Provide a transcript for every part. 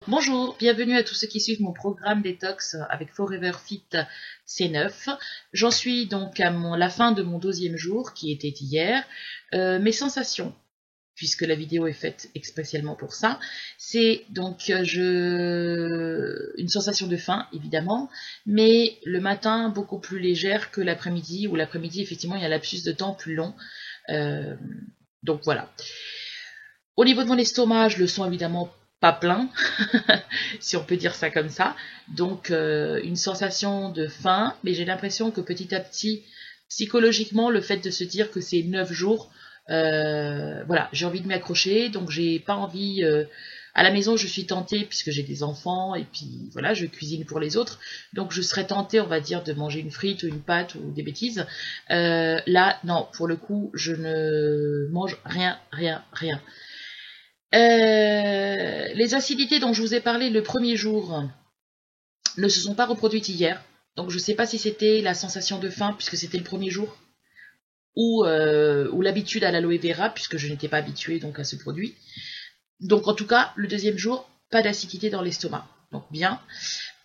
Bonjour, bienvenue à tous ceux qui suivent mon programme détox avec Forever Fit C9. J'en suis donc à la fin de mon 12e jour qui était hier. Mes sensations, puisque la vidéo est faite spécialement pour ça, c'est donc une sensation de faim évidemment, mais le matin beaucoup plus légère que l'après-midi, où l'après-midi effectivement il y a un lapsus de temps plus long. Euh, donc voilà. Au niveau de mon estomac, je le sens évidemment pas plein, si on peut dire ça comme ça. Donc une sensation de faim, mais j'ai l'impression que petit à petit, psychologiquement, le fait de se dire que c'est 9 jours, voilà, j'ai envie de m'y accrocher, donc j'ai pas envie... à la maison, je suis tentée, puisque j'ai des enfants, et puis voilà, je cuisine pour les autres, donc je serais tentée, on va dire, de manger une frite ou une pâte ou des bêtises. Là, non, pour le coup, je ne mange rien, rien, rien. Les acidités dont je vous ai parlé le premier jour ne se sont pas reproduites hier. Donc je ne sais pas si c'était la sensation de faim, puisque c'était le premier jour, ou l'habitude à l'aloe vera, puisque je n'étais pas habituée donc, à ce produit. Donc en tout cas, le deuxième jour, pas d'acidité dans l'estomac. Donc bien.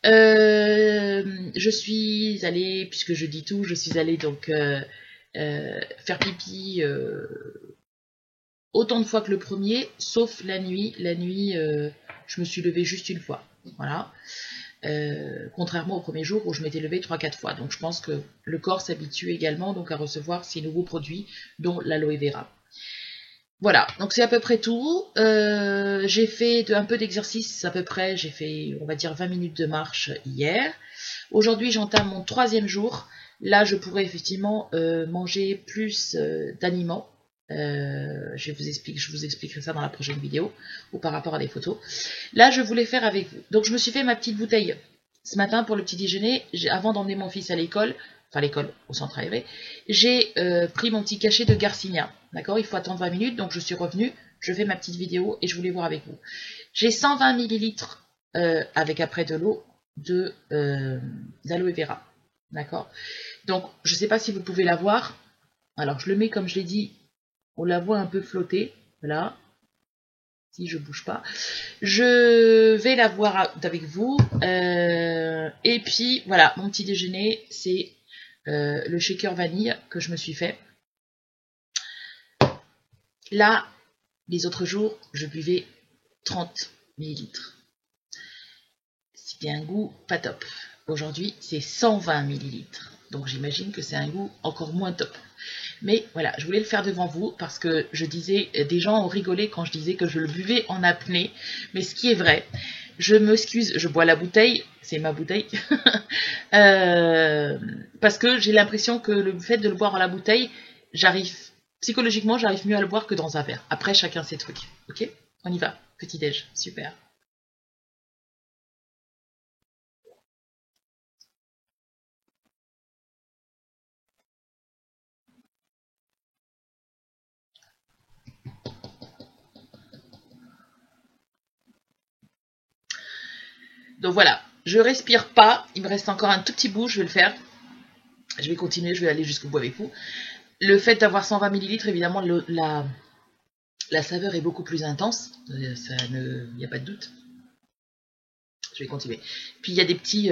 Je suis allée, puisque je dis tout, je suis allée donc faire pipi autant de fois que le premier, sauf la nuit. La nuit, je me suis levée juste une fois. Voilà. Contrairement au premier jour où je m'étais levée 3-4 fois. Donc je pense que le corps s'habitue également donc à recevoir ces nouveaux produits, dont l'aloe vera. Voilà, donc c'est à peu près tout. J'ai fait un peu d'exercice à peu près. J'ai fait, on va dire, 20 minutes de marche hier. Aujourd'hui, j'entame mon 3e jour. Là, je pourrais effectivement manger plus d'aliments. Je vous expliquerai ça dans la prochaine vidéo ou par rapport à des photos. Là, je voulais faire avec vous. Donc, je me suis fait ma petite bouteille ce matin pour le petit déjeuner. Avant d'emmener mon fils à l'école, enfin l'école au centre aéré, j'ai pris mon petit cachet de Garcinia. D'accord, il faut attendre 20 minutes, donc je suis revenue. Je fais ma petite vidéo et je voulais voir avec vous. J'ai 120 millilitres avec après de l'eau d'aloe vera. D'accord. Donc, je ne sais pas si vous pouvez la voir. Alors, je le mets comme je l'ai dit. On la voit un peu flotter. Voilà. Si je bouge pas. Je vais la voir avec vous. Et puis, voilà, mon petit déjeuner, c'est le shaker vanille que je me suis fait. Là, les autres jours, je buvais 30 millilitres. C'était un goût pas top. Aujourd'hui, c'est 120 millilitres. Donc j'imagine que c'est un goût encore moins top. Mais voilà, je voulais le faire devant vous parce que je disais, des gens ont rigolé quand je disais que je le buvais en apnée. Mais ce qui est vrai, je m'excuse, je bois la bouteille, c'est ma bouteille. Parce que j'ai l'impression que le fait de le boire à la bouteille, psychologiquement, j'arrive mieux à le boire que dans un verre. Après, chacun ses trucs. Ok, on y va. Petit déj, super. Donc voilà, je respire pas. Il me reste encore un tout petit bout, je vais le faire. Je vais continuer, je vais aller jusqu'au bout avec vous. Le fait d'avoir 120 millilitres, évidemment, la saveur est beaucoup plus intense. Il n'y a pas de doute. Je vais continuer. Puis il y a des petits...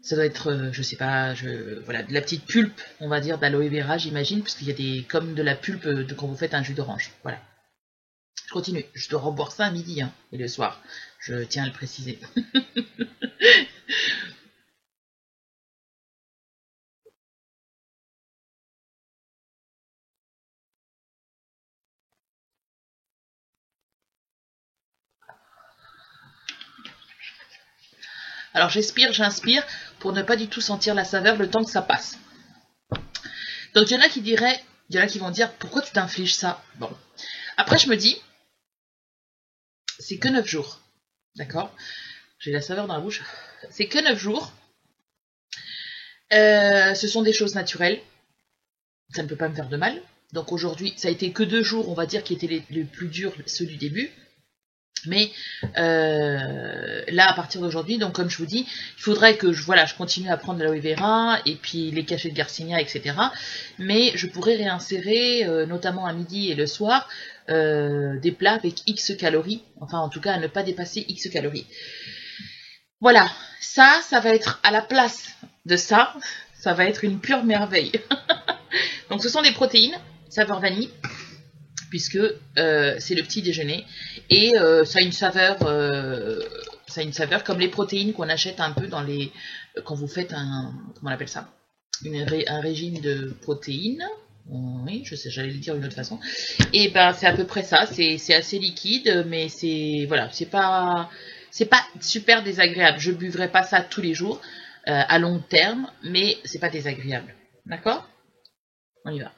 ça doit être, je sais pas, voilà, de la petite pulpe, on va dire, d'aloe vera, j'imagine, parce qu'il y a comme de la pulpe quand vous faites un jus d'orange. Voilà. Je continue. Je dois reboire ça à midi, hein, et le soir. Je tiens à le préciser. Alors j'inspire pour ne pas du tout sentir la saveur le temps que ça passe. Donc il y en a qui vont dire pourquoi tu t'infliges ça. Bon. Après je me dis, c'est que 9 jours. D'accord. J'ai la saveur dans la bouche. C'est que 9 jours. Ce sont des choses naturelles. Ça ne peut pas me faire de mal. Donc aujourd'hui, ça a été que 2 jours, on va dire, qui étaient les plus durs, ceux du début. Mais là, à partir d'aujourd'hui, donc comme je vous dis, il faudrait que je continue à prendre de l'aloe vera et puis les cachets de Garcinia, etc. Mais je pourrais réinsérer, notamment à midi et le soir, des plats avec X calories. Enfin, en tout cas, à ne pas dépasser X calories. Voilà, ça va être à la place de ça. Ça va être une pure merveille. Donc, ce sont des protéines, saveur vanille, puisque c'est le petit déjeuner et ça a une saveur comme les protéines qu'on achète un peu dans les quand vous faites un comment on appelle ça un régime de protéines. Oui, je sais, j'allais le dire d'une autre façon. Et ben c'est à peu près ça. C'est assez liquide, mais c'est voilà, c'est pas super désagréable. Je buvrai pas ça tous les jours à long terme, mais c'est pas désagréable. D'accord? On y va.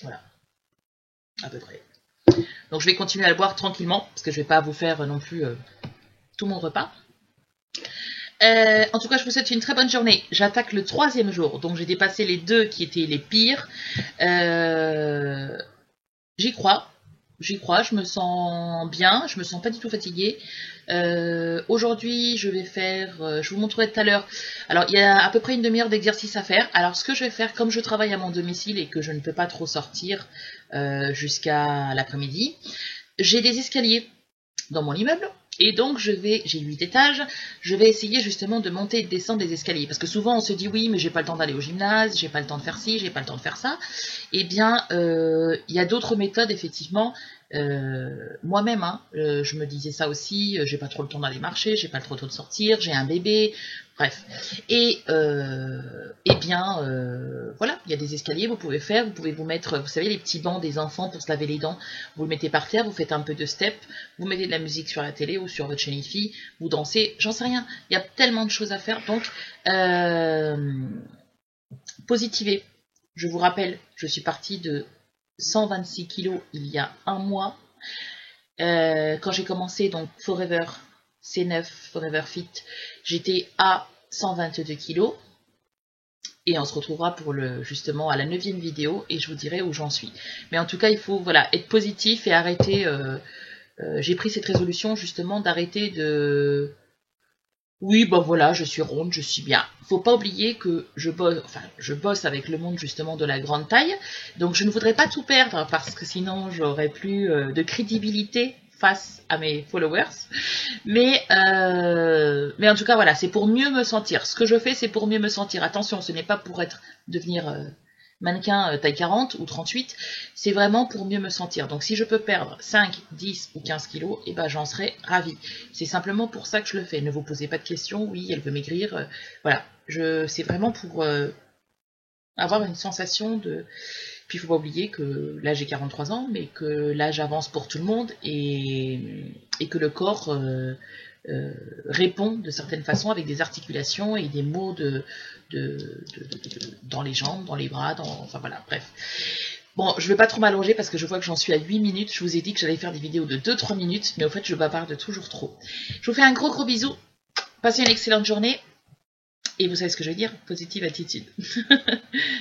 Voilà, à peu près. Donc je vais continuer à le boire tranquillement, parce que je ne vais pas vous faire non plus tout mon repas. En tout cas, je vous souhaite une très bonne journée. J'attaque le 3e jour, donc j'ai dépassé les 2 qui étaient les pires. J'y crois, je me sens bien, je me sens pas du tout fatiguée. Aujourd'hui, je vais faire, je vous montrerai tout à l'heure. Alors, il y a à peu près une demi-heure d'exercice à faire. Alors, ce que je vais faire, comme je travaille à mon domicile et que je ne peux pas trop sortir jusqu'à l'après-midi, j'ai des escaliers dans mon immeuble. Et donc, j'ai 8 étages, je vais essayer justement de monter et de descendre les escaliers. Parce que souvent, on se dit, oui, mais j'ai pas le temps d'aller au gymnase, j'ai pas le temps de faire ci, j'ai pas le temps de faire ça. Eh bien, il y a d'autres méthodes, effectivement. Moi-même, hein, je me disais ça aussi, j'ai pas trop le temps d'aller marcher, j'ai pas trop le temps de sortir, j'ai un bébé, bref. Et eh bien, voilà, il y a des escaliers, vous pouvez faire, vous pouvez vous mettre, vous savez, les petits bancs des enfants pour se laver les dents, vous le mettez par terre, vous faites un peu de step, vous mettez de la musique sur la télé ou sur votre chaîne IFI, vous dansez, j'en sais rien, il y a tellement de choses à faire, donc positivez. Je vous rappelle, je suis partie de 126 kilos il y a un mois. Quand j'ai commencé, donc Forever C9, Forever Fit, j'étais à 122 kilos. Et on se retrouvera pour justement à la 9e vidéo et je vous dirai où j'en suis. Mais en tout cas, il faut voilà, être positif et arrêter. J'ai pris cette résolution justement d'arrêter de... Oui, ben voilà, je suis ronde, je suis bien. Faut pas oublier que je bosse avec le monde justement de la grande taille, donc je ne voudrais pas tout perdre parce que sinon j'aurais plus de crédibilité face à mes followers. Mais en tout cas voilà, c'est pour mieux me sentir. Ce que je fais, c'est pour mieux me sentir. Attention, ce n'est pas pour devenir mannequin taille 40 ou 38, c'est vraiment pour mieux me sentir. Donc si je peux perdre 5, 10 ou 15 kilos, eh ben, j'en serais ravie. C'est simplement pour ça que je le fais. Ne vous posez pas de questions, oui, elle veut maigrir. Voilà, c'est vraiment pour avoir une sensation de... Puis il ne faut pas oublier que là j'ai 43 ans, mais que l'âge avance pour tout le monde et que le corps répond de certaines façons avec des articulations et des mots dans les jambes, dans les bras, enfin voilà, bref. Bon, je ne vais pas trop m'allonger parce que je vois que j'en suis à 8 minutes. Je vous ai dit que j'allais faire des vidéos de 2-3 minutes, mais au fait je bavarde toujours trop. Je vous fais un gros bisou. Passez une excellente journée. Et vous savez ce que je veux dire, positive attitude.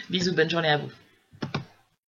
Bisous, bonne journée à vous.